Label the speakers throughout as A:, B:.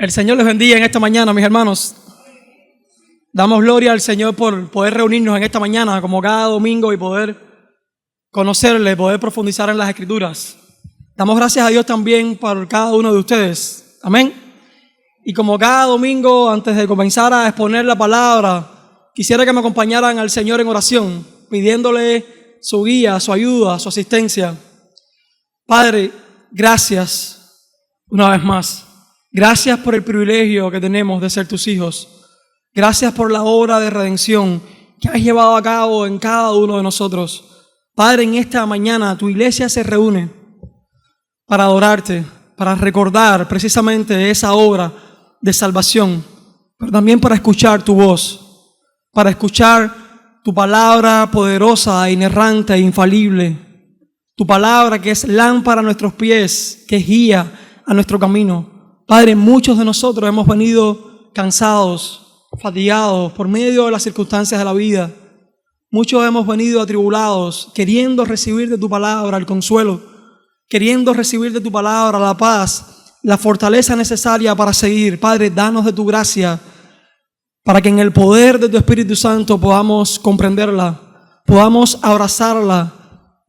A: El Señor les bendiga en esta mañana, mis hermanos. Damos gloria al Señor por poder reunirnos en esta mañana, como cada domingo, y poder conocerle, poder profundizar en las Escrituras. Damos gracias a Dios también por cada uno de ustedes. Amén. Y como cada domingo, antes de comenzar a exponer la palabra, quisiera que me acompañaran al Señor en oración, pidiéndole su guía, su ayuda, su asistencia. Padre, gracias una vez más. Gracias por el privilegio que tenemos de ser tus hijos. Gracias por la obra de redención que has llevado a cabo en cada uno de nosotros. Padre, en esta mañana tu iglesia se reúne para adorarte, para recordar precisamente esa obra de salvación, pero también para escuchar tu voz, para escuchar tu palabra poderosa, inerrante e infalible. Tu palabra que es lámpara a nuestros pies, que es guía a nuestro camino. Padre, muchos de nosotros hemos venido cansados, fatigados por medio de las circunstancias de la vida. Muchos hemos venido atribulados, queriendo recibir de tu palabra el consuelo, queriendo recibir de tu palabra la paz, la fortaleza necesaria para seguir. Padre, danos de tu gracia para que en el poder de tu Espíritu Santo podamos comprenderla, podamos abrazarla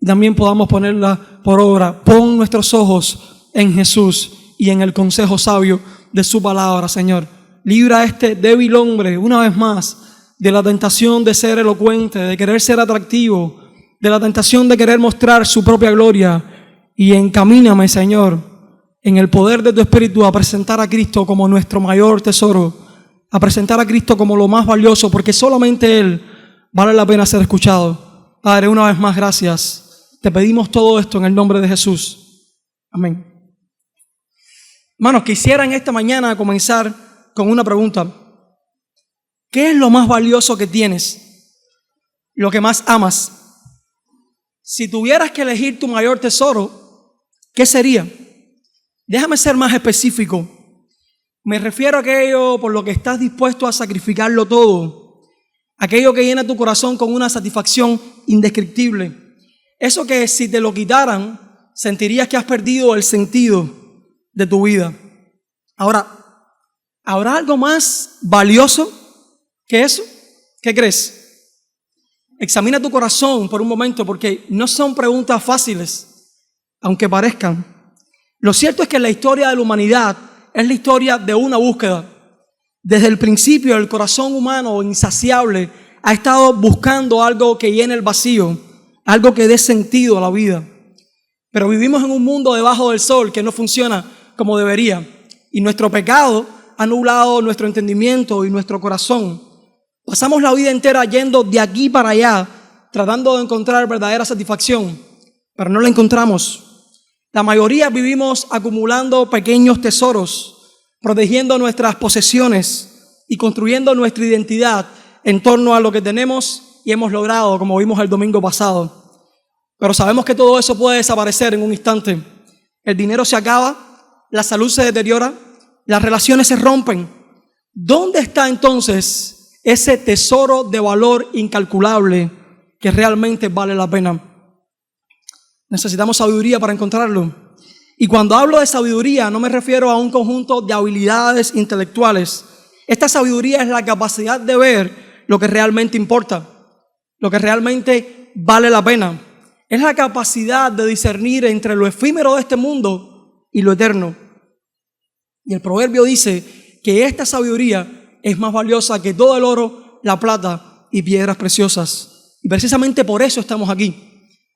A: y también podamos ponerla por obra. Pon nuestros ojos en Jesús y en el consejo sabio de su palabra, Señor. Libra a este débil hombre una vez más de la tentación de ser elocuente, de querer ser atractivo, de la tentación de querer mostrar su propia gloria, y encamíname, Señor, en el poder de tu Espíritu a presentar a Cristo como nuestro mayor tesoro, a presentar a Cristo como lo más valioso, porque solamente Él vale la pena ser escuchado. Padre, una vez más, gracias. Te pedimos todo esto en el nombre de Jesús. Amén. Hermanos, quisiera en esta mañana comenzar con una pregunta. ¿Qué es lo más valioso que tienes? Lo que más amas. Si tuvieras que elegir tu mayor tesoro, ¿qué sería? Déjame ser más específico. Me refiero a aquello por lo que estás dispuesto a sacrificarlo todo. Aquello que llena tu corazón con una satisfacción indescriptible. Eso que si te lo quitaran, sentirías que has perdido el sentido de tu vida. Ahora, ¿habrá algo más valioso que eso? ¿Qué crees? Examina tu corazón por un momento, porque no son preguntas fáciles, aunque parezcan. Lo cierto es que la historia de la humanidad es la historia de una búsqueda. Desde el principio, el corazón humano insaciable ha estado buscando algo que llene el vacío, algo que dé sentido a la vida. Pero vivimos en un mundo debajo del sol que no funciona como debería. Y nuestro pecado ha nublado nuestro entendimiento y nuestro corazón. Pasamos la vida entera yendo de aquí para allá, tratando de encontrar verdadera satisfacción, pero no la encontramos. La mayoría vivimos acumulando pequeños tesoros, protegiendo nuestras posesiones y construyendo nuestra identidad en torno a lo que tenemos y hemos logrado, como vimos el domingo pasado. Pero sabemos que todo eso puede desaparecer en un instante. El dinero se acaba, la salud se deteriora, las relaciones se rompen. ¿Dónde está entonces ese tesoro de valor incalculable que realmente vale la pena? Necesitamos sabiduría para encontrarlo. Y cuando hablo de sabiduría, no me refiero a un conjunto de habilidades intelectuales. Esta sabiduría es la capacidad de ver lo que realmente importa, lo que realmente vale la pena. Es la capacidad de discernir entre lo efímero de este mundo y lo eterno. Y el proverbio dice que esta sabiduría es más valiosa que todo el oro, la plata y piedras preciosas. Y precisamente por eso estamos aquí,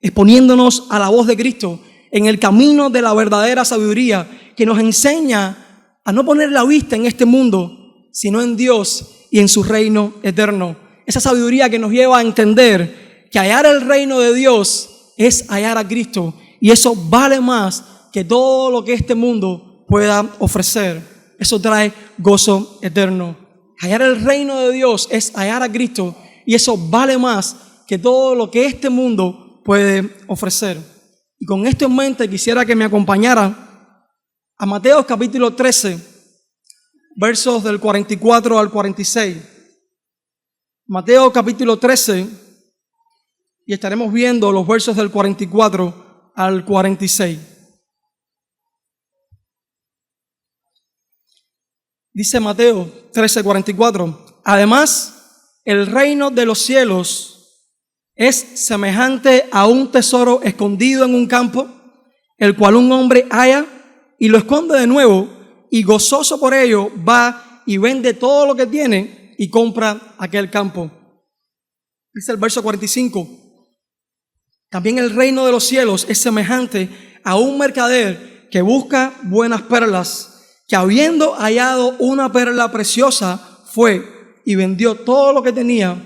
A: exponiéndonos a la voz de Cristo en el camino de la verdadera sabiduría que nos enseña a no poner la vista en este mundo, sino en Dios y en su reino eterno. Esa sabiduría que nos lleva a entender que hallar el reino de Dios es hallar a Cristo, y eso vale más que todo lo que este mundo pueda ofrecer. Eso trae gozo eterno. Hallar el reino de Dios es hallar a Cristo, y eso vale más que todo lo que este mundo puede ofrecer. Y con esto en mente quisiera que me acompañara a Mateo capítulo 13, versos del 44 al 46. Mateo capítulo 13, y estaremos viendo los versos del 44 al 46. Dice Mateo 13:44, además, el reino de los cielos es semejante a un tesoro escondido en un campo, el cual un hombre halla y lo esconde de nuevo, y gozoso por ello va y vende todo lo que tiene y compra aquel campo. Dice el verso 45, también el reino de los cielos es semejante a un mercader que busca buenas perlas, que habiendo hallado una perla preciosa, fue y vendió todo lo que tenía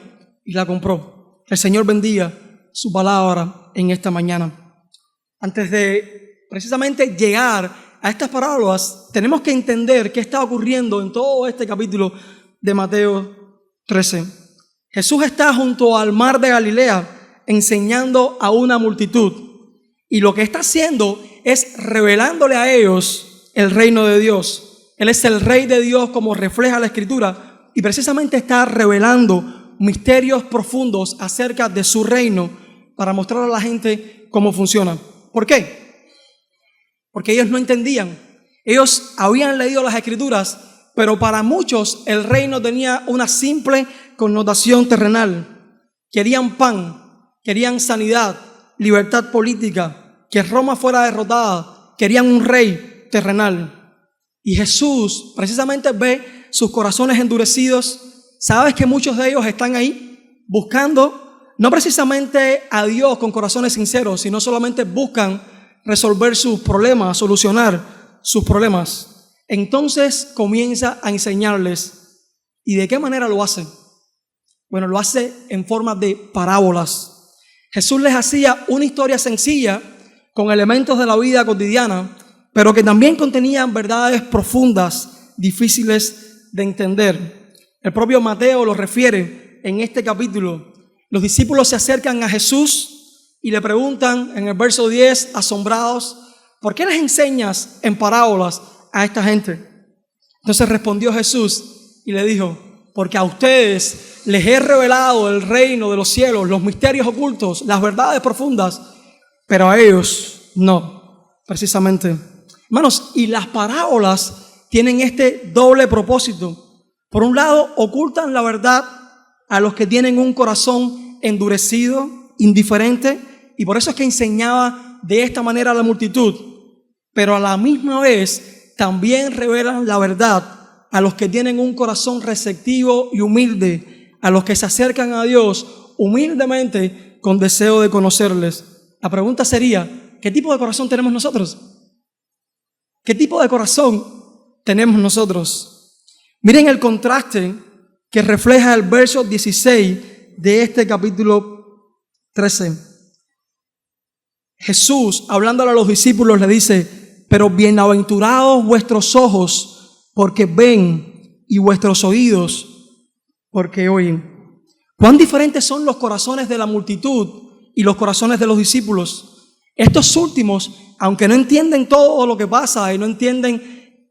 A: y la compró. El Señor bendiga su palabra en esta mañana. Antes de precisamente llegar a estas parábolas, tenemos que entender qué está ocurriendo en todo este capítulo de Mateo 13. Jesús está junto al mar de Galilea enseñando a una multitud, y lo que está haciendo es revelándole a ellos el reino de Dios. Él es el Rey de Dios, como refleja la Escritura, y precisamente está revelando misterios profundos acerca de su reino para mostrar a la gente cómo funciona. ¿Por qué? Porque ellos no entendían. Ellos habían leído las Escrituras, pero para muchos el reino tenía una simple connotación terrenal. Querían pan, querían sanidad, libertad política, que Roma fuera derrotada, querían un rey terrenal. Y Jesús precisamente ve sus corazones endurecidos. Sabes que muchos de ellos están ahí buscando no precisamente a Dios con corazones sinceros, sino solamente buscan resolver sus problemas, solucionar sus problemas. Entonces comienza a enseñarles. ¿Y de qué manera lo hace? Bueno, lo hace en forma de parábolas. Jesús les hacía una historia sencilla con elementos de la vida cotidiana, pero que también contenían verdades profundas, difíciles de entender. El propio Mateo lo refiere en este capítulo. Los discípulos se acercan a Jesús y le preguntan en el verso 10, asombrados, ¿por qué les enseñas en parábolas a esta gente? Entonces respondió Jesús y le dijo, porque a ustedes les he revelado el reino de los cielos, los misterios ocultos, las verdades profundas, pero a ellos no, precisamente. Hermanos, y las parábolas tienen este doble propósito. Por un lado, ocultan la verdad a los que tienen un corazón endurecido, indiferente, y por eso es que enseñaba de esta manera a la multitud. Pero a la misma vez también revelan la verdad a los que tienen un corazón receptivo y humilde, a los que se acercan a Dios humildemente con deseo de conocerles. La pregunta sería, ¿qué tipo de corazón tenemos nosotros? ¿Qué tipo de corazón tenemos nosotros? Miren el contraste que refleja el verso 16 de este capítulo 13. Jesús, hablándole a los discípulos, le dice, pero bienaventurados vuestros ojos porque ven y vuestros oídos porque oyen. ¿Cuán diferentes son los corazones de la multitud y los corazones de los discípulos? Estos últimos, aunque no entienden todo lo que pasa y no entienden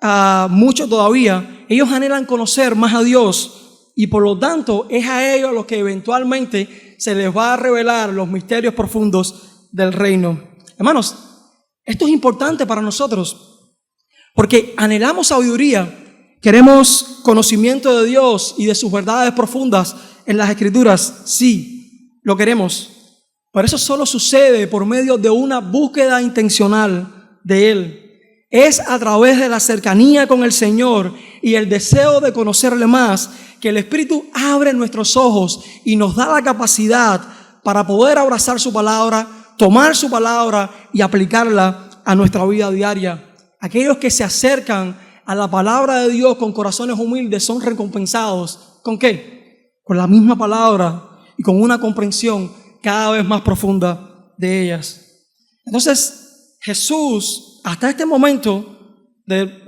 A: mucho todavía, ellos anhelan conocer más a Dios, y por lo tanto es a ellos a los que eventualmente se les va a revelar los misterios profundos del reino. Hermanos, esto es importante para nosotros porque anhelamos sabiduría, queremos conocimiento de Dios y de sus verdades profundas en las Escrituras. Sí, lo queremos. Por eso solo sucede por medio de una búsqueda intencional de Él. Es a través de la cercanía con el Señor y el deseo de conocerle más que el Espíritu abre nuestros ojos y nos da la capacidad para poder abrazar su palabra, tomar su palabra y aplicarla a nuestra vida diaria. Aquellos que se acercan a la palabra de Dios con corazones humildes son recompensados. ¿Con qué? Con la misma palabra y con una comprensión cada vez más profunda de ellas. Entonces Jesús, hasta este momento, del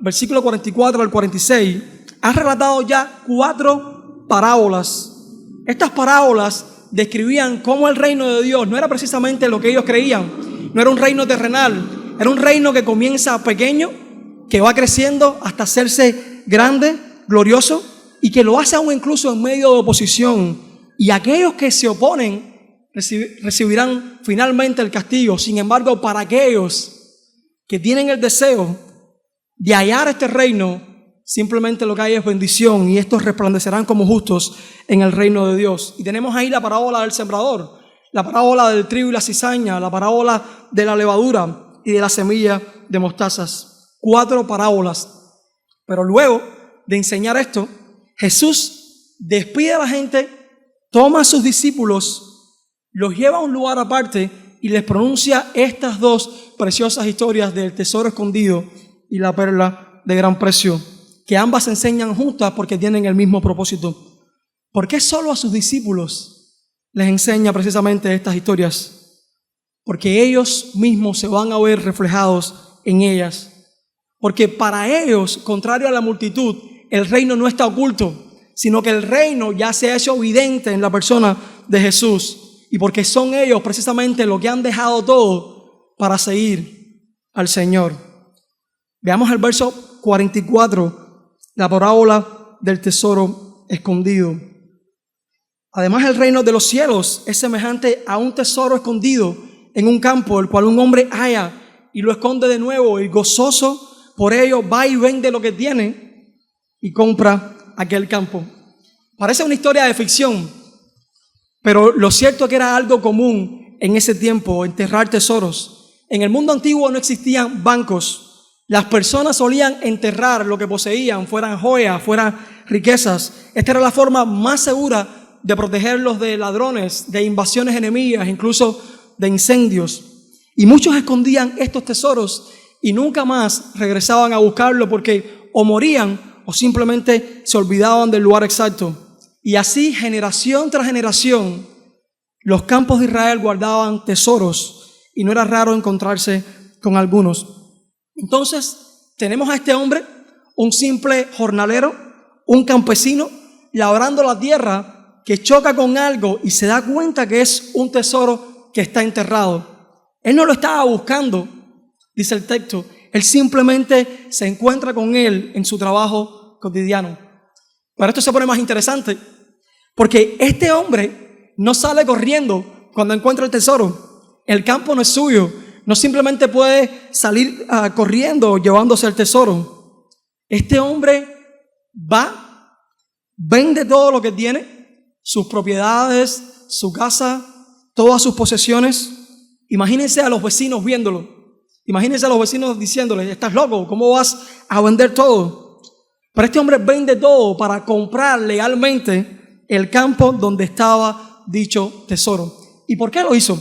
A: versículo 44 al 46, ha relatado ya 4 parábolas. Estas parábolas describían cómo el reino de Dios no era precisamente lo que ellos creían, no era un reino terrenal, era un reino que comienza pequeño, que va creciendo hasta hacerse grande, glorioso, y que lo hace aún incluso en medio de oposición. Y aquellos que se oponen recibirán finalmente el castigo. Sin embargo, para aquellos que tienen el deseo de hallar este reino, simplemente lo que hay es bendición y estos resplandecerán como justos en el reino de Dios. Y tenemos ahí la parábola del sembrador, la parábola del trigo y la cizaña, la parábola de la levadura y de la semilla de mostazas. 4 parábolas. Pero luego de enseñar esto, Jesús despide a la gente, toma a sus discípulos, los lleva a un lugar aparte y les pronuncia estas 2 preciosas historias del tesoro escondido y la perla de gran precio, que ambas se enseñan juntas porque tienen el mismo propósito. ¿Por qué solo a sus discípulos les enseña precisamente estas historias? Porque ellos mismos se van a ver reflejados en ellas. Porque para ellos, contrario a la multitud, el reino no está oculto, sino que el reino ya se ha hecho evidente en la persona de Jesús. Y porque son ellos precisamente los que han dejado todo para seguir al Señor. Veamos el verso 44, la parábola del tesoro escondido. Además, el reino de los cielos es semejante a un tesoro escondido en un campo, el cual un hombre halla y lo esconde de nuevo, y gozoso por ello va y vende lo que tiene y compra aquel campo. Parece una historia de ficción, pero lo cierto es que era algo común en ese tiempo, enterrar tesoros. En el mundo antiguo no existían bancos. Las personas solían enterrar lo que poseían, fueran joyas, fueran riquezas. Esta era la forma más segura de protegerlos de ladrones, de invasiones enemigas, incluso de incendios. Y muchos escondían estos tesoros y nunca más regresaban a buscarlo porque o morían o simplemente se olvidaban del lugar exacto. Y así, generación tras generación, los campos de Israel guardaban tesoros y no era raro encontrarse con algunos. Entonces, tenemos a este hombre, un simple jornalero, un campesino, labrando la tierra, que choca con algo y se da cuenta que es un tesoro que está enterrado. Él no lo estaba buscando, dice el texto. Él simplemente se encuentra con él en su trabajo cotidiano. Pero esto se pone más interesante, porque este hombre no sale corriendo cuando encuentra el tesoro. El campo no es suyo. No simplemente puede salir corriendo llevándose el tesoro. Este hombre va, vende todo lo que tiene, sus propiedades, su casa, todas sus posesiones. Imagínense a los vecinos viéndolo. Imagínense a los vecinos diciéndole: estás loco, ¿cómo vas a vender todo? Pero este hombre vende todo para comprar legalmente el campo donde estaba dicho tesoro. ¿Y por qué lo hizo?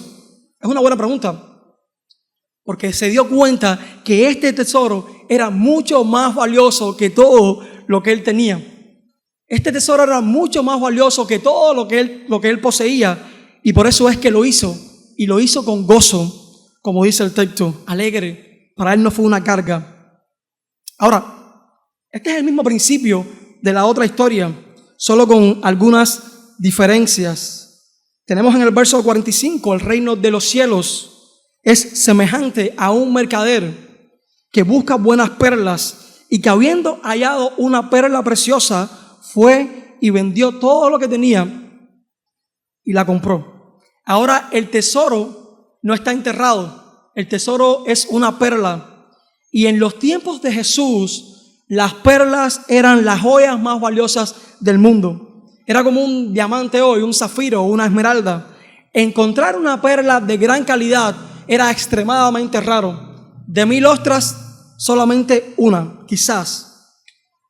A: Es una buena pregunta. Porque se dio cuenta que este tesoro era mucho más valioso que todo lo que él tenía. Este tesoro era mucho más valioso que todo lo que él poseía. Y por eso es que lo hizo. Y lo hizo con gozo, como dice el texto, alegre. Para él no fue una carga. Ahora, este es el mismo principio de la otra historia, solo con algunas diferencias. Tenemos en el verso 45, el reino de los cielos es semejante a un mercader que busca buenas perlas y que, habiendo hallado una perla preciosa, fue y vendió todo lo que tenía y la compró. Ahora el tesoro no está enterrado, el tesoro es una perla. Y en los tiempos de Jesús, las perlas eran las joyas más valiosas del mundo. Era como un diamante hoy, un zafiro, una esmeralda. Encontrar una perla de gran calidad era extremadamente raro. De 1000 ostras, solamente una, quizás.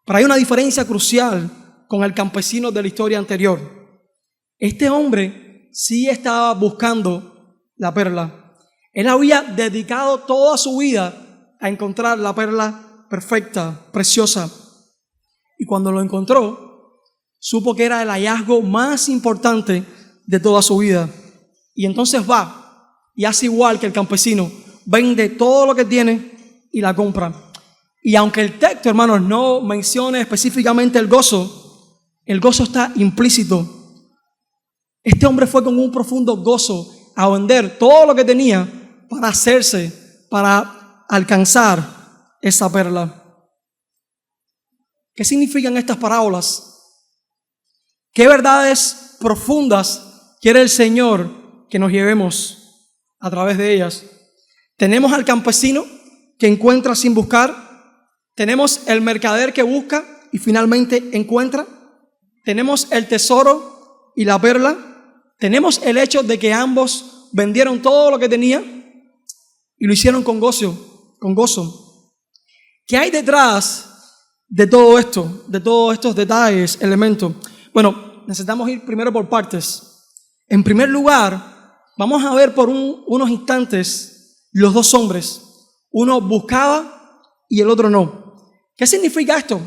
A: Pero hay una diferencia crucial con el campesino de la historia anterior. Este hombre sí estaba buscando la perla. Él había dedicado toda su vida a encontrar la perla perfecta, preciosa. Y cuando lo encontró, supo que era el hallazgo más importante de toda su vida. Y entonces va y hace igual que el campesino, vende todo lo que tiene y la compra. Y aunque el texto, hermanos, no mencione específicamente el gozo está implícito. Este hombre fue con un profundo gozo a vender todo lo que tenía para alcanzar esa perla. ¿Qué significan estas parábolas? ¿Qué verdades profundas quiere el Señor que nos llevemos a través de ellas? Tenemos al campesino que encuentra sin buscar, Tenemos el mercader que busca y finalmente encuentra. Tenemos el tesoro y la perla. Tenemos el hecho de que ambos vendieron todo lo que tenían y lo hicieron con gozo, con gozo. ¿Qué hay detrás de todo esto, de todos estos detalles, elementos? Bueno, necesitamos ir primero por partes. En primer lugar, vamos a ver por unos instantes los dos hombres. Uno buscaba y el otro no. ¿Qué significa esto?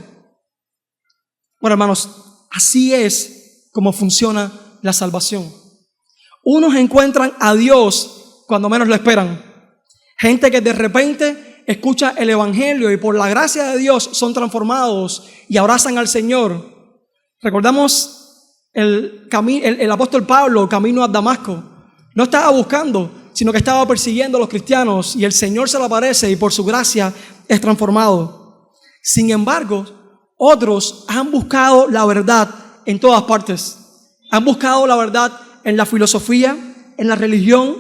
A: Bueno, hermanos, así es como funciona la salvación. Unos encuentran a Dios cuando menos lo esperan. Gente que de repente escucha el evangelio y por la gracia de Dios son transformados y abrazan al Señor. Recordamos el apóstol Pablo camino a Damasco. No estaba buscando, sino que estaba persiguiendo a los cristianos y el Señor se le aparece y por su gracia es transformado. Sin embargo, otros han buscado la verdad en todas partes. Han buscado la verdad en la filosofía, en la religión,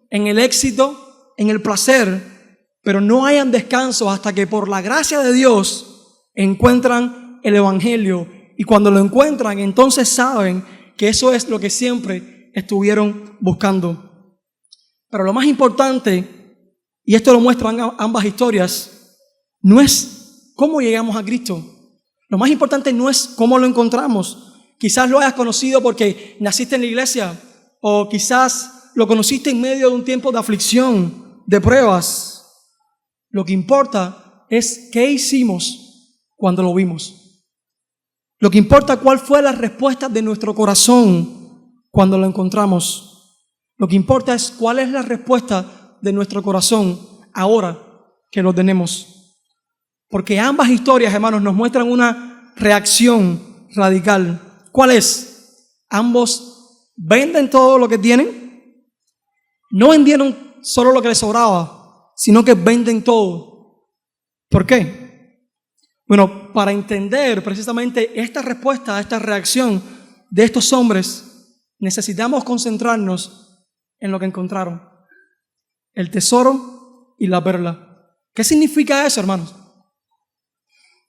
A: en el éxito, en el placer, pero no hayan descanso hasta que por la gracia de Dios encuentran el evangelio. Y cuando lo encuentran, entonces saben que eso es lo que siempre estuvieron buscando. Pero lo más importante, y esto lo muestran ambas historias, no es cómo llegamos a Cristo. Lo más importante no es cómo lo encontramos. Quizás lo hayas conocido porque naciste en la iglesia, o quizás lo conociste en medio de un tiempo de aflicción, de pruebas. Lo que importa es qué hicimos cuando lo vimos. Lo que importa cuál fue la respuesta de nuestro corazón cuando lo encontramos. Lo que importa es cuál es la respuesta de nuestro corazón ahora que lo tenemos. Porque ambas historias, hermanos, nos muestran una reacción radical. ¿Cuál es? Ambos venden todo lo que tienen. No vendieron solo lo que les sobraba, sino que venden todo. ¿Por qué? Bueno, para entender precisamente esta respuesta, esta reacción de estos hombres, necesitamos concentrarnos en lo que encontraron. El tesoro y la perla. ¿Qué significa eso, hermanos?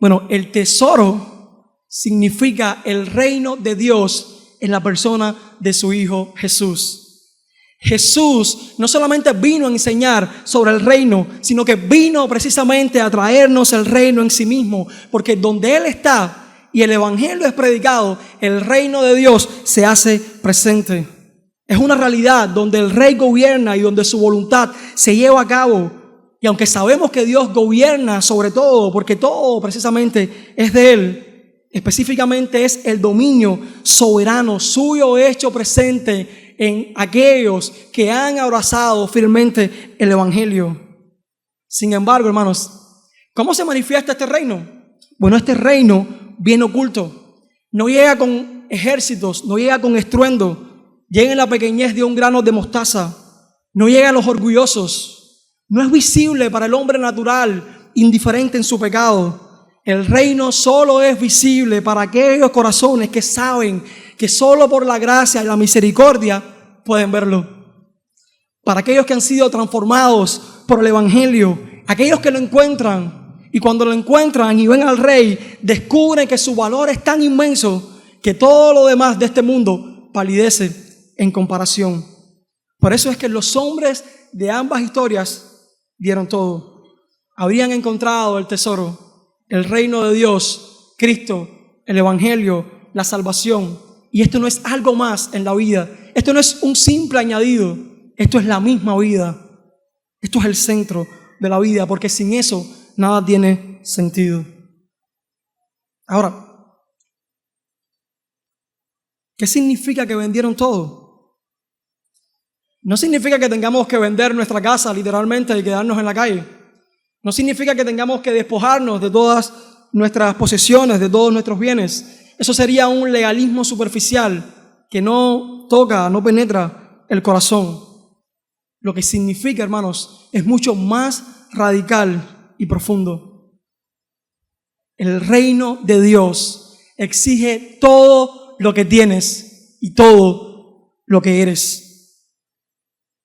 A: Bueno, el tesoro significa el reino de Dios en la persona de su Hijo Jesús. Jesús no solamente vino a enseñar sobre el reino, sino que vino precisamente a traernos el reino en sí mismo, porque donde Él está y el evangelio es predicado, el reino de Dios se hace presente. Es una realidad donde el Rey gobierna y donde su voluntad se lleva a cabo. Y aunque sabemos que Dios gobierna sobre todo, porque todo precisamente es de Él, específicamente es el dominio soberano suyo hecho presente en aquellos que han abrazado firmemente el evangelio. Sin embargo, hermanos, ¿cómo se manifiesta este reino? Bueno, este reino viene oculto. No llega con ejércitos, no llega con estruendo, llega en la pequeñez de un grano de mostaza. No llega a los orgullosos. No es visible para el hombre natural, indiferente en su pecado. El reino solo es visible para aquellos corazones que saben que solo por la gracia y la misericordia pueden verlo. Para aquellos que han sido transformados por el evangelio, aquellos que lo encuentran y cuando lo encuentran y ven al Rey, descubren que su valor es tan inmenso que todo lo demás de este mundo palidece en comparación. Por eso es que los hombres de ambas historias dieron todo. Habrían encontrado el tesoro, el reino de Dios, Cristo, el evangelio, la salvación. Y esto no es algo más en la vida. Esto no es un simple añadido. Esto es la misma vida. Esto es el centro de la vida, porque sin eso nada tiene sentido. Ahora, ¿qué significa que vendieron todo? No significa que tengamos que vender nuestra casa literalmente y quedarnos en la calle. No significa que tengamos que despojarnos de todas nuestras posesiones, de todos nuestros bienes. Eso sería un legalismo superficial que no toca, no penetra el corazón. Lo que significa, hermanos, es mucho más radical y profundo. El reino de Dios exige todo lo que tienes y todo lo que eres.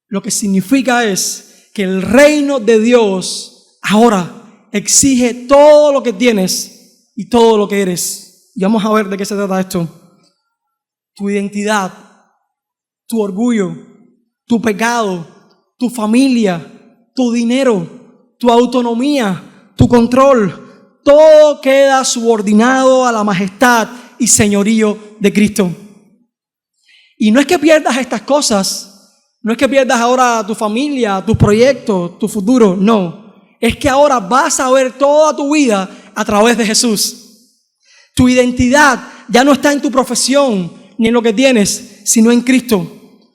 A: Lo que significa es que el reino de Dios ahora exige todo lo que tienes y todo lo que eres. Y vamos a ver de qué se trata esto. Tu identidad, tu orgullo, tu pecado, tu familia, tu dinero, tu autonomía, tu control, todo queda subordinado a la majestad y señorío de Cristo. Y no es que pierdas estas cosas, no es que pierdas ahora tu familia, tus proyectos, tu futuro, no. Es que ahora vas a ver toda tu vida a través de Jesús. Tu identidad ya no está en tu profesión ni en lo que tienes, sino en Cristo.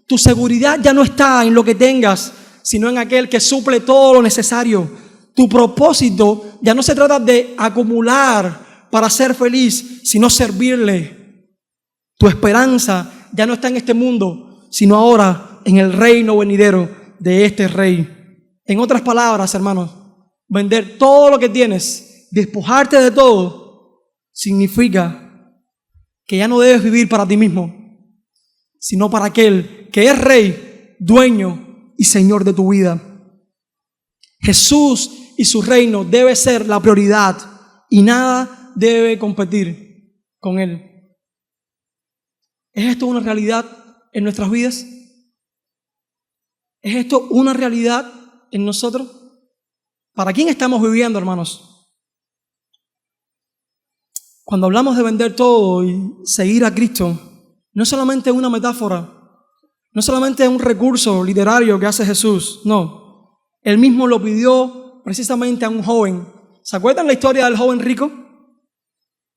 A: Tu seguridad ya no está en lo que tengas, sino en aquel que suple todo lo necesario. Tu propósito ya no se trata de acumular para ser feliz, sino servirle. Tu esperanza ya no está en este mundo, sino ahora en el reino venidero de este Rey. En otras palabras, hermanos, vender todo lo que tienes, despojarte de todo, significa que ya no debes vivir para ti mismo, sino para aquel que es Rey, dueño y Señor de tu vida. Jesús y su reino debe ser la prioridad y nada debe competir con Él. ¿Es esto una realidad en nuestras vidas? ¿Es esto una realidad en nosotros? ¿Para quién estamos viviendo, hermanos? Cuando hablamos de vender todo y seguir a Cristo, no solamente es una metáfora, no solamente es un recurso literario que hace Jesús, no. Él mismo lo pidió precisamente a un joven. ¿Se acuerdan la historia del joven rico?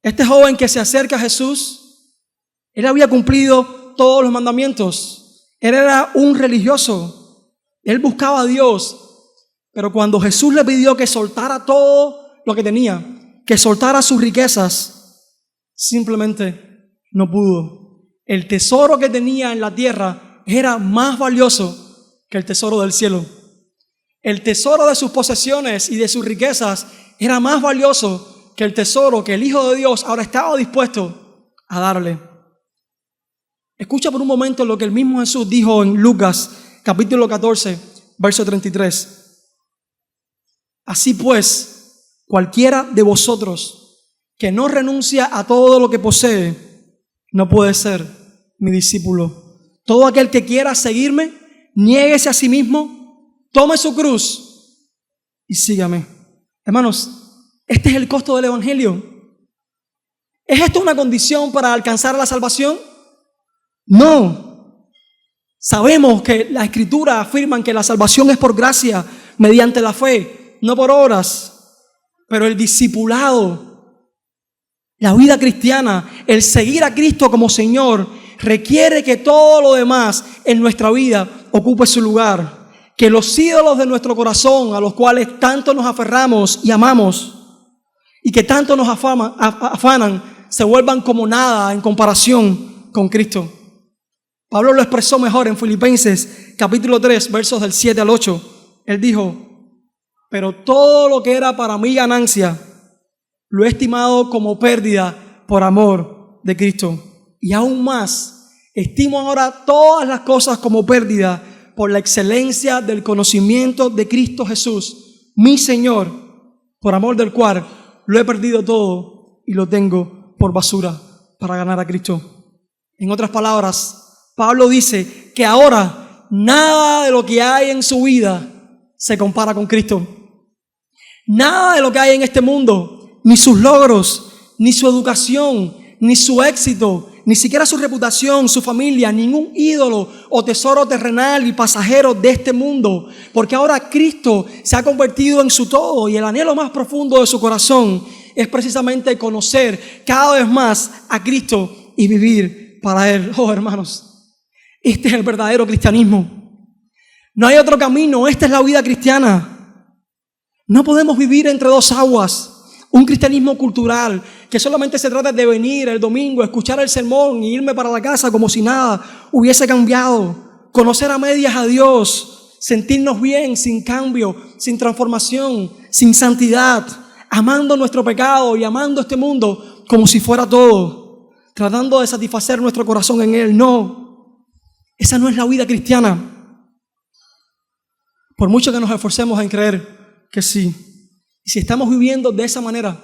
A: Este joven que se acerca a Jesús, él había cumplido todos los mandamientos. Él era un religioso. Él buscaba a Dios. Pero cuando Jesús le pidió que soltara todo lo que tenía, que soltara sus riquezas, simplemente no pudo. El tesoro que tenía en la tierra era más valioso que el tesoro del cielo. El tesoro de sus posesiones y de sus riquezas era más valioso que el tesoro que el Hijo de Dios ahora estaba dispuesto a darle. Escucha por un momento lo que el mismo Jesús dijo en Lucas capítulo 14, verso 33. Así pues, cualquiera de vosotros que no renuncia a todo lo que posee, no puede ser mi discípulo. Todo aquel que quiera seguirme, niéguese a sí mismo, tome su cruz y sígame. Hermanos, este es el costo del evangelio. ¿Es esto una condición para alcanzar la salvación? No. Sabemos que la Escritura afirma que la salvación es por gracia, mediante la fe, no por obras. Pero el discipulado, la vida cristiana, el seguir a Cristo como Señor, requiere que todo lo demás en nuestra vida ocupe su lugar. Que los ídolos de nuestro corazón, a los cuales tanto nos aferramos y amamos, y que tanto nos afanan, se vuelvan como nada en comparación con Cristo. Pablo lo expresó mejor en Filipenses capítulo 3, versos del 7 al 8. Él dijo: pero todo lo que era para mí ganancia, lo he estimado como pérdida por amor de Cristo. Y aún más, estimo ahora todas las cosas como pérdida por la excelencia del conocimiento de Cristo Jesús, mi Señor, por amor del cual lo he perdido todo y lo tengo por basura para ganar a Cristo. En otras palabras, Pablo dice que ahora nada de lo que hay en su vida se compara con Cristo. Nada de lo que hay en este mundo, ni sus logros, ni su educación, ni su éxito, ni siquiera su reputación, su familia, ningún ídolo o tesoro terrenal y pasajero de este mundo, porque ahora Cristo se ha convertido en su todo y el anhelo más profundo de su corazón es precisamente conocer cada vez más a Cristo y vivir para Él. Oh, hermanos, este es el verdadero cristianismo. No hay otro camino, esta es la vida cristiana. No podemos vivir entre dos aguas. Un cristianismo cultural que solamente se trata de venir el domingo, escuchar el sermón y irme para la casa como si nada hubiese cambiado. Conocer a medias a Dios, sentirnos bien sin cambio, sin transformación, sin santidad, amando nuestro pecado y amando este mundo como si fuera todo, tratando de satisfacer nuestro corazón en Él. No, esa no es la vida cristiana. Por mucho que nos esforcemos en creer que sí. Y si estamos viviendo de esa manera,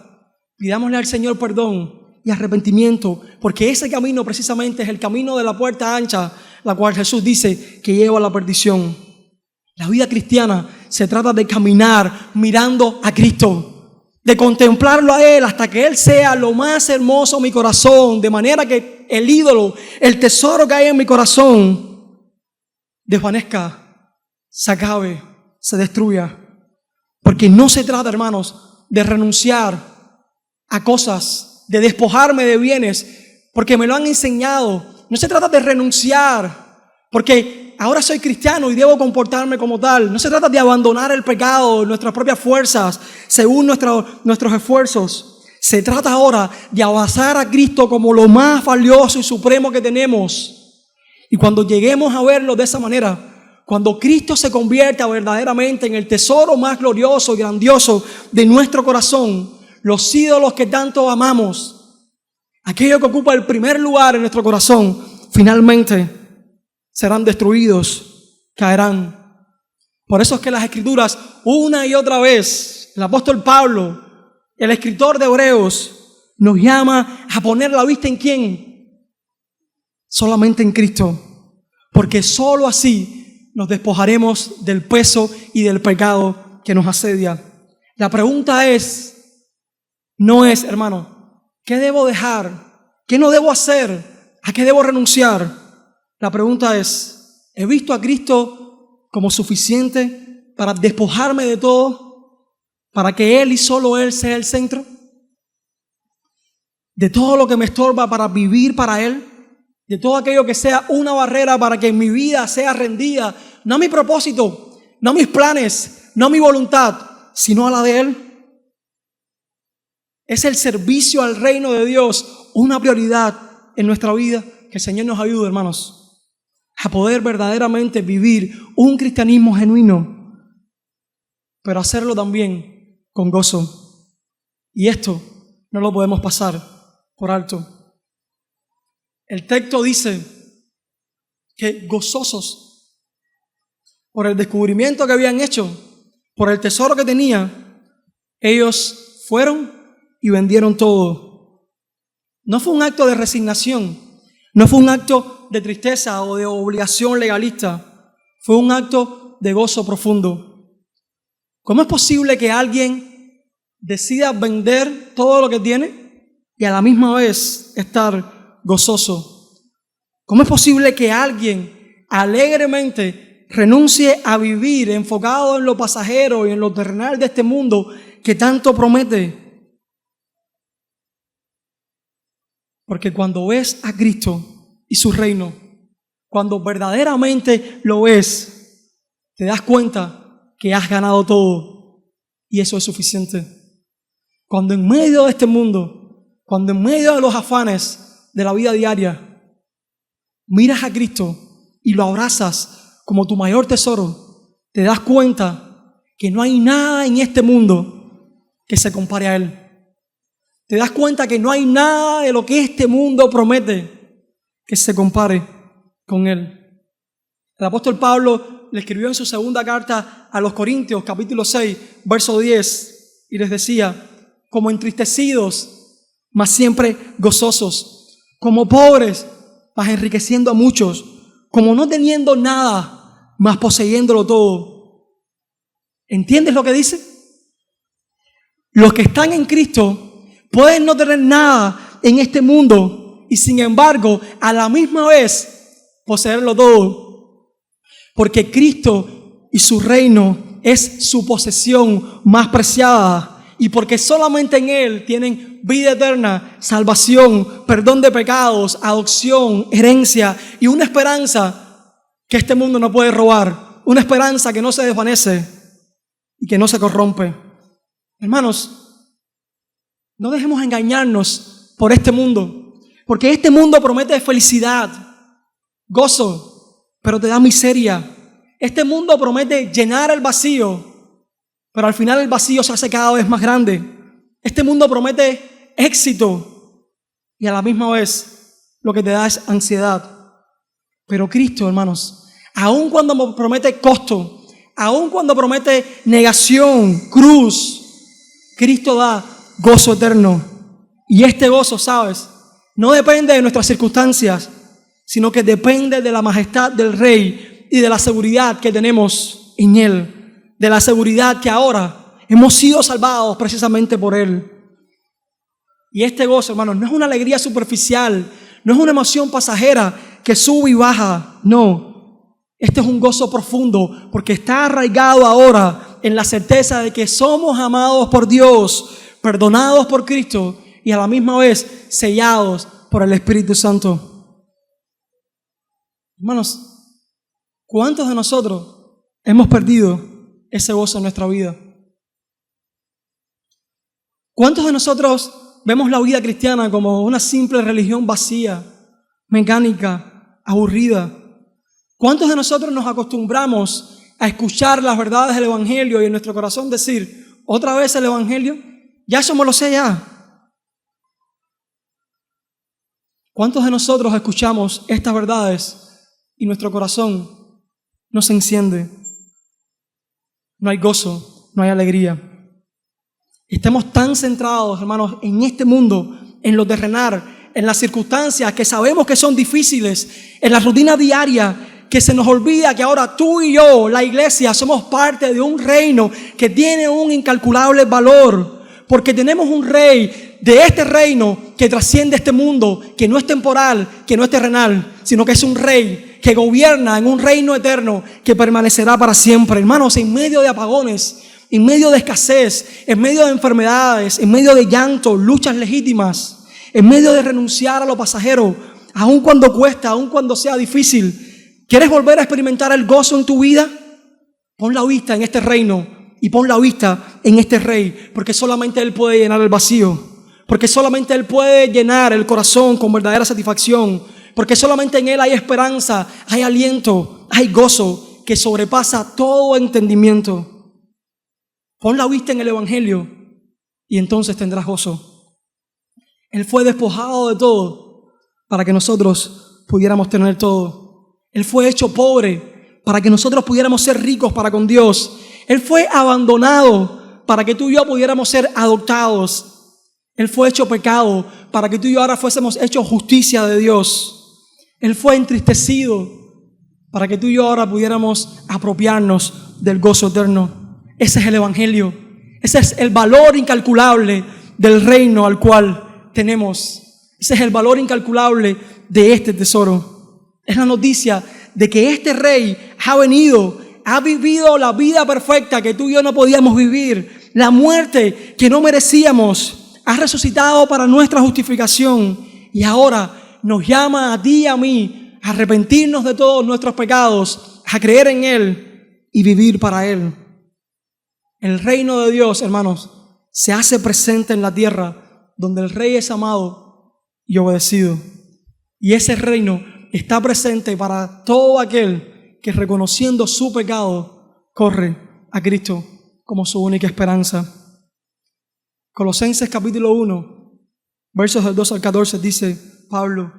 A: pidámosle al Señor perdón y arrepentimiento, porque ese camino precisamente es el camino de la puerta ancha, la cual Jesús dice que lleva a la perdición. La vida cristiana se trata de caminar mirando a Cristo, de contemplarlo a Él hasta que Él sea lo más hermoso en mi corazón, de manera que el ídolo, el tesoro que hay en mi corazón, desvanezca, se acabe, se destruya. Porque no se trata, hermanos, de renunciar a cosas, de despojarme de bienes, porque me lo han enseñado. No se trata de renunciar, porque ahora soy cristiano y debo comportarme como tal. No se trata de abandonar el pecado, nuestras propias fuerzas, según nuestros esfuerzos. Se trata ahora de abrazar a Cristo como lo más valioso y supremo que tenemos. Y cuando lleguemos a verlo de esa manera, cuando Cristo se convierta verdaderamente en el tesoro más glorioso y grandioso de nuestro corazón, los ídolos que tanto amamos, aquello que ocupa el primer lugar en nuestro corazón, finalmente serán destruidos, caerán. Por eso es que las Escrituras, una y otra vez, el apóstol Pablo, el escritor de Hebreos, nos llama a poner la vista ¿en quién? Solamente en Cristo. Porque solo así nos despojaremos del peso y del pecado que nos asedia. La pregunta no es, hermano, ¿qué debo dejar? ¿Qué no debo hacer? ¿A qué debo renunciar? La pregunta es, ¿he visto a Cristo como suficiente para despojarme de todo? ¿Para que Él y solo Él sea el centro? ¿De todo lo que me estorba para vivir para Él? ¿De todo aquello que sea una barrera para que mi vida sea rendida? No a mi propósito, no a mis planes, no a mi voluntad, sino a la de Él. Es el servicio al reino de Dios una prioridad en nuestra vida. Que el Señor nos ayude, hermanos, a poder verdaderamente vivir un cristianismo genuino, pero hacerlo también con gozo. Y esto no lo podemos pasar por alto. El texto dice que gozosos por el descubrimiento que habían hecho, por el tesoro que tenían, ellos fueron y vendieron todo. No fue un acto de resignación, no fue un acto de tristeza o de obligación legalista, fue un acto de gozo profundo. ¿Cómo es posible que alguien decida vender todo lo que tiene y a la misma vez estar gozoso? ¿Cómo es posible que alguien alegremente renuncie a vivir enfocado en lo pasajero y en lo terrenal de este mundo que tanto promete? Porque cuando ves a Cristo y su reino, cuando verdaderamente lo ves, te das cuenta que has ganado todo y eso es suficiente. Cuando en medio de este mundo, cuando en medio de los afanes de la vida diaria, miras a Cristo y lo abrazas como tu mayor tesoro, te das cuenta que no hay nada en este mundo que se compare a Él. Te das cuenta que no hay nada de lo que este mundo promete que se compare con Él. El apóstol Pablo le escribió en su segunda carta a los Corintios, capítulo 6, verso 10, y les decía, como entristecidos, mas siempre gozosos, como pobres, mas enriqueciendo a muchos, como no teniendo nada, mas poseyéndolo todo. ¿Entiendes lo que dice? Los que están en Cristo pueden no tener nada en este mundo y sin embargo a la misma vez poseerlo todo, porque Cristo y su reino es su posesión más preciada y porque solamente en Él tienen vida eterna, salvación, perdón de pecados, adopción, herencia y una esperanza que este mundo no puede robar, una esperanza que no se desvanece y que no se corrompe. Hermanos, no dejemos engañarnos por este mundo, porque este mundo promete felicidad, gozo, pero te da miseria. Este mundo promete llenar el vacío, pero al final el vacío se hace cada vez más grande. Este mundo promete éxito y a la misma vez lo que te da es ansiedad. Pero Cristo, hermanos, aun cuando promete costo, aun cuando promete negación, cruz, Cristo da gozo eterno. Y este gozo, ¿sabes?, no depende de nuestras circunstancias, sino que depende de la majestad del Rey y de la seguridad que tenemos en Él, de la seguridad que ahora hemos sido salvados precisamente por Él. Y este gozo, hermanos, no es una alegría superficial, no es una emoción pasajera que sube y baja, no. Este es un gozo profundo porque está arraigado ahora en la certeza de que somos amados por Dios, perdonados por Cristo y a la misma vez sellados por el Espíritu Santo. Hermanos, ¿cuántos de nosotros hemos perdido ese gozo en nuestra vida? ¿Cuántos de nosotros vemos la vida cristiana como una simple religión vacía, mecánica, aburrida? ¿Cuántos de nosotros nos acostumbramos a escuchar las verdades del Evangelio y en nuestro corazón decir, otra vez el Evangelio? Ya eso me lo sé ya. ¿Cuántos de nosotros escuchamos estas verdades y nuestro corazón no se enciende? No hay gozo, no hay alegría. Estamos tan centrados, hermanos, en este mundo, en lo terrenal, en las circunstancias que sabemos que son difíciles, en la rutina diaria, que se nos olvida que ahora tú y yo, la iglesia, somos parte de un reino que tiene un incalculable valor, porque tenemos un rey de este reino que trasciende este mundo, que no es temporal, que no es terrenal, sino que es un rey que gobierna en un reino eterno que permanecerá para siempre. Hermanos, en medio de apagones, en medio de escasez, en medio de enfermedades, en medio de llanto, luchas legítimas, en medio de renunciar a lo pasajero, aun cuando cuesta, aun cuando sea difícil, ¿quieres volver a experimentar el gozo en tu vida? Pon la vista en este reino y pon la vista en este rey, porque solamente Él puede llenar el vacío, porque solamente Él puede llenar el corazón con verdadera satisfacción, porque solamente en Él hay esperanza, hay aliento, hay gozo que sobrepasa todo entendimiento. Pon la vista en el Evangelio y entonces tendrás gozo. Él fue despojado de todo para que nosotros pudiéramos tener todo. Él fue hecho pobre para que nosotros pudiéramos ser ricos para con Dios. Él fue abandonado para que tú y yo pudiéramos ser adoptados. Él fue hecho pecado para que tú y yo ahora fuésemos hechos justicia de Dios. Él fue entristecido para que tú y yo ahora pudiéramos apropiarnos del gozo eterno. Ese es el Evangelio. Ese es el valor incalculable del reino al cual tenemos. Ese es el valor incalculable de este tesoro. Es la noticia de que este rey ha venido, ha vivido la vida perfecta que tú y yo no podíamos vivir, la muerte que no merecíamos, ha resucitado para nuestra justificación y ahora nos llama a ti y a mí a arrepentirnos de todos nuestros pecados, a creer en Él y vivir para Él. El reino de Dios, hermanos, se hace presente en la tierra donde el rey es amado y obedecido. Y ese reino está presente para todo aquel que, reconociendo su pecado, corre a Cristo como su única esperanza. Colosenses capítulo 1, versos del 2 al 14 dice Pablo,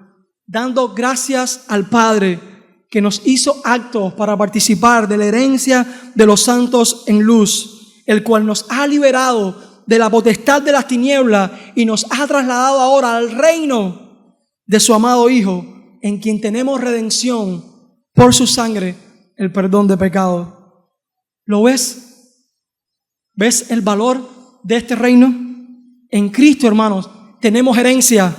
A: dando gracias al Padre que nos hizo aptos para participar de la herencia de los santos en luz, el cual nos ha liberado de la potestad de las tinieblas y nos ha trasladado ahora al reino de su amado Hijo, en quien tenemos redención por su sangre, el perdón de pecado. ¿Lo ves? ¿Ves el valor de este reino? En Cristo, hermanos, tenemos herencia.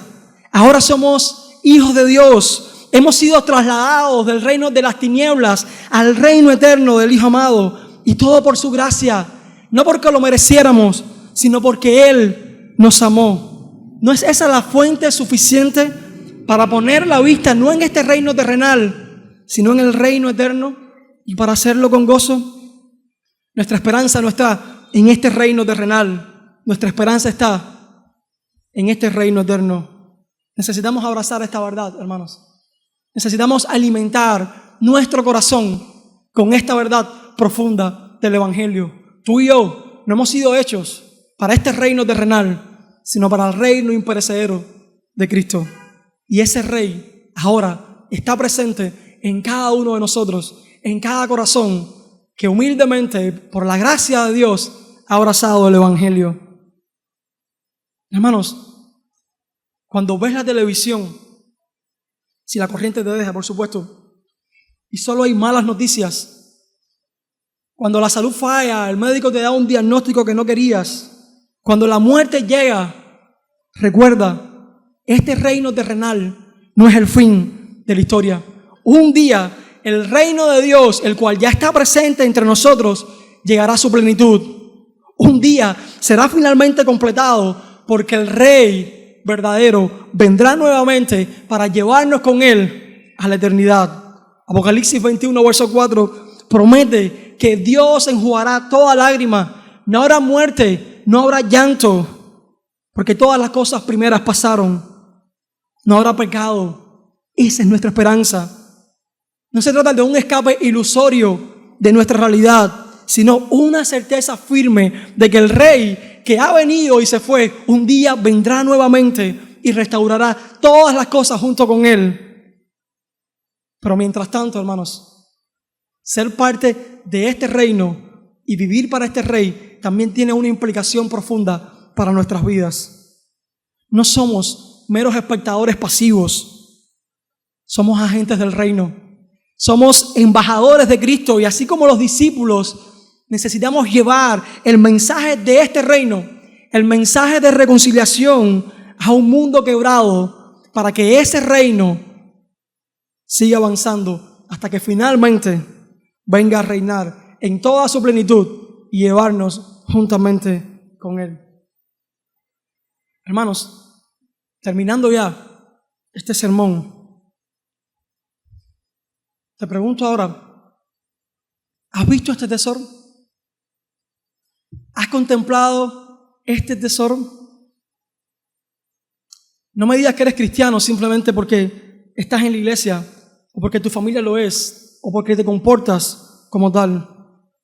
A: Ahora somos hijos de Dios. Hemos sido trasladados del reino de las tinieblas al reino eterno del Hijo amado. Y todo por su gracia. No porque lo mereciéramos, sino porque Él nos amó. ¿No es esa la fuente suficiente para poner la vista no en este reino terrenal, sino en el reino eterno y para hacerlo con gozo? Nuestra esperanza no está en este reino terrenal. Nuestra esperanza está en este reino eterno. Necesitamos abrazar esta verdad, hermanos. Necesitamos alimentar nuestro corazón con esta verdad profunda del Evangelio. Tú y yo no hemos sido hechos para este reino terrenal, sino para el reino imperecedero de Cristo. Y ese rey ahora está presente en cada uno de nosotros, en cada corazón que humildemente, por la gracia de Dios, ha abrazado el Evangelio. Hermanos, cuando ves la televisión, si la corriente te deja, por supuesto, y solo hay malas noticias, cuando la salud falla, el médico te da un diagnóstico que no querías, cuando la muerte llega, recuerda, este reino terrenal no es el fin de la historia. Un día, el reino de Dios, el cual ya está presente entre nosotros, llegará a su plenitud. Un día será finalmente completado porque el Rey verdadero vendrá nuevamente para llevarnos con Él a la eternidad. Apocalipsis 21, verso 4, promete que Dios enjugará toda lágrima. No habrá muerte, no habrá llanto, porque todas las cosas primeras pasaron. No habrá pecado. Esa es nuestra esperanza. No se trata de un escape ilusorio de nuestra realidad, sino una certeza firme de que el Rey que ha venido y se fue, un día vendrá nuevamente y restaurará todas las cosas junto con Él. Pero mientras tanto, hermanos, ser parte de este reino y vivir para este Rey también tiene una implicación profunda para nuestras vidas. No somos meros espectadores pasivos, somos agentes del reino. Somos embajadores de Cristo y así como los discípulos necesitamos llevar el mensaje de este reino, el mensaje de reconciliación a un mundo quebrado para que ese reino siga avanzando hasta que finalmente venga a reinar en toda su plenitud y llevarnos juntamente con Él. Hermanos, terminando ya este sermón, te pregunto ahora, ¿has visto este tesoro? ¿Has contemplado este tesoro? No me digas que eres cristiano simplemente porque estás en la iglesia o porque tu familia lo es o porque te comportas como tal.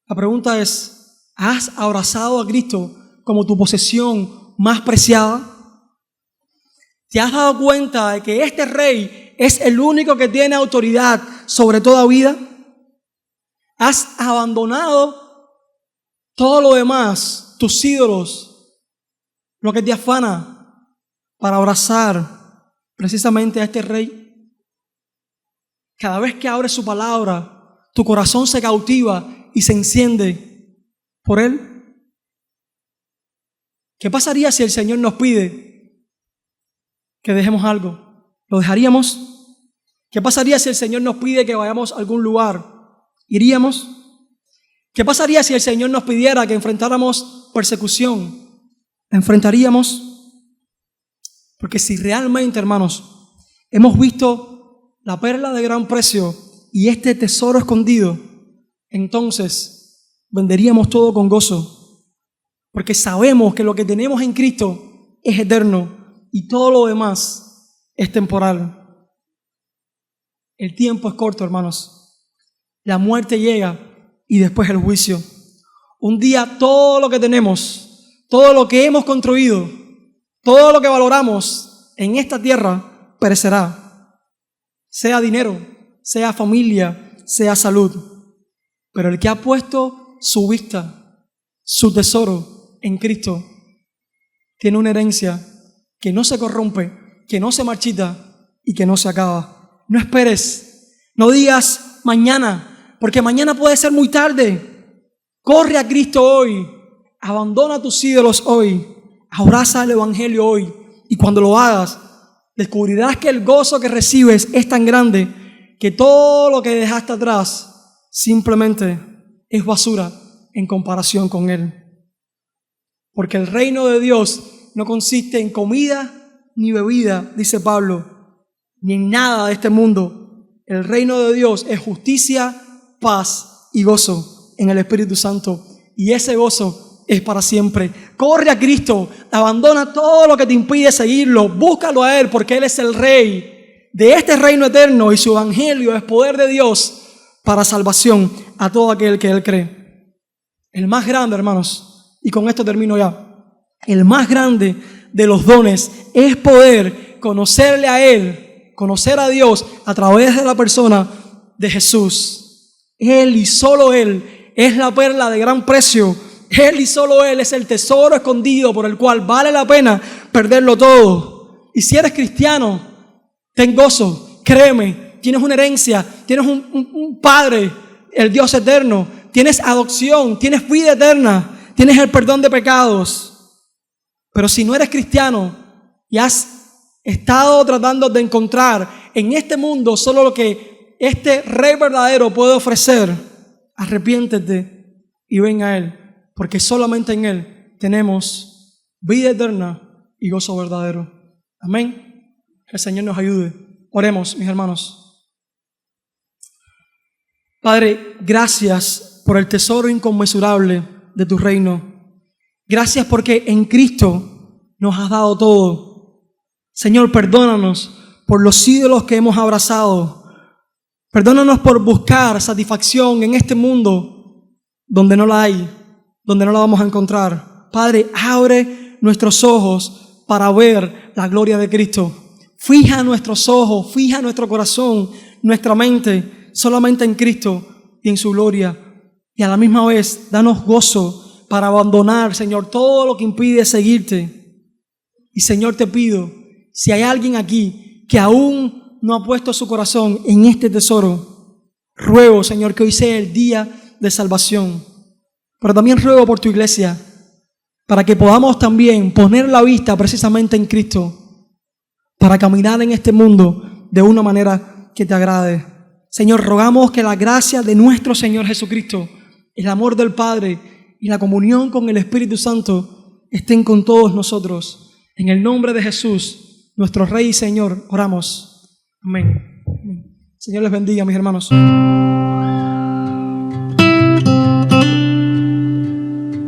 A: La pregunta es, ¿has abrazado a Cristo como tu posesión más preciada? ¿Te has dado cuenta de que este Rey es el único que tiene autoridad sobre toda vida? ¿Has abandonado todo lo demás, tus ídolos, lo que te afana, para abrazar precisamente a este Rey? Cada vez que abres su palabra, tu corazón se cautiva y se enciende por Él. ¿Qué pasaría si el Señor nos pide que dejemos algo? ¿Lo dejaríamos? ¿Qué pasaría si el Señor nos pide que vayamos a algún lugar? ¿Iríamos? ¿Qué pasaría si el Señor nos pidiera que enfrentáramos persecución? ¿La enfrentaríamos? Porque si realmente, hermanos, hemos visto la perla de gran precio y este tesoro escondido, entonces venderíamos todo con gozo, porque sabemos que lo que tenemos en Cristo es eterno y todo lo demás es temporal. El tiempo es corto, hermanos. La muerte llega y después el juicio. Un día todo lo que tenemos, todo lo que hemos construido, todo lo que valoramos en esta tierra perecerá. Sea dinero, sea familia, sea salud. Pero el que ha puesto su vista, su tesoro en Cristo, tiene una herencia que no se corrompe, que no se marchita y que no se acaba. No esperes, no digas mañana, porque mañana puede ser muy tarde. Corre a Cristo hoy, abandona tus ídolos hoy, abraza el Evangelio hoy, y cuando lo hagas, descubrirás que el gozo que recibes es tan grande que todo lo que dejaste atrás simplemente es basura en comparación con Él. Porque el reino de Dios no consiste en comida ni bebida, dice Pablo, ni en nada de este mundo. El reino de Dios es justicia, paz y gozo en el Espíritu Santo. Y ese gozo es para siempre. Corre a Cristo, abandona todo lo que te impide seguirlo, búscalo a Él, porque Él es el Rey de este reino eterno y su evangelio es poder de Dios para salvación a todo aquel que Él cree. El más grande, hermanos, y con esto termino ya. El más grande de los dones es poder conocerle a Él, conocer a Dios a través de la persona de Jesús. Él y solo Él es la perla de gran precio Él y solo Él es el tesoro escondido por el cual vale la pena perderlo todo. Y si eres cristiano, ten gozo, créeme, tienes una herencia, tienes un Padre, el Dios eterno, tienes adopción, tienes vida eterna, tienes el perdón de pecados. Pero si no eres cristiano y has estado tratando de encontrar en este mundo solo lo que este Rey verdadero puede ofrecer, arrepiéntete y ven a Él, porque solamente en Él tenemos vida eterna y gozo verdadero. Amén. Que el Señor nos ayude. Oremos, mis hermanos. Padre, gracias por el tesoro inconmensurable de tu reino. Gracias porque en Cristo nos has dado todo. Señor, perdónanos por los ídolos que hemos abrazado. Perdónanos por buscar satisfacción en este mundo donde no la hay, donde no la vamos a encontrar. Padre, abre nuestros ojos para ver la gloria de Cristo. Fija nuestros ojos, fija nuestro corazón, nuestra mente solamente en Cristo y en su gloria. Y a la misma vez, danos gozo para abandonar, Señor, todo lo que impide seguirte. Y Señor, te pido, si hay alguien aquí que aún no ha puesto su corazón en este tesoro, ruego, Señor, que hoy sea el día de salvación. Pero también ruego por tu iglesia, para que podamos también poner la vista precisamente en Cristo, para caminar en este mundo de una manera que te agrade. Señor, rogamos que la gracia de nuestro Señor Jesucristo, el amor del Padre y la comunión con el Espíritu Santo estén con todos nosotros. En el nombre de Jesús, nuestro Rey y Señor, oramos. Amén. Señor les bendiga, mis hermanos.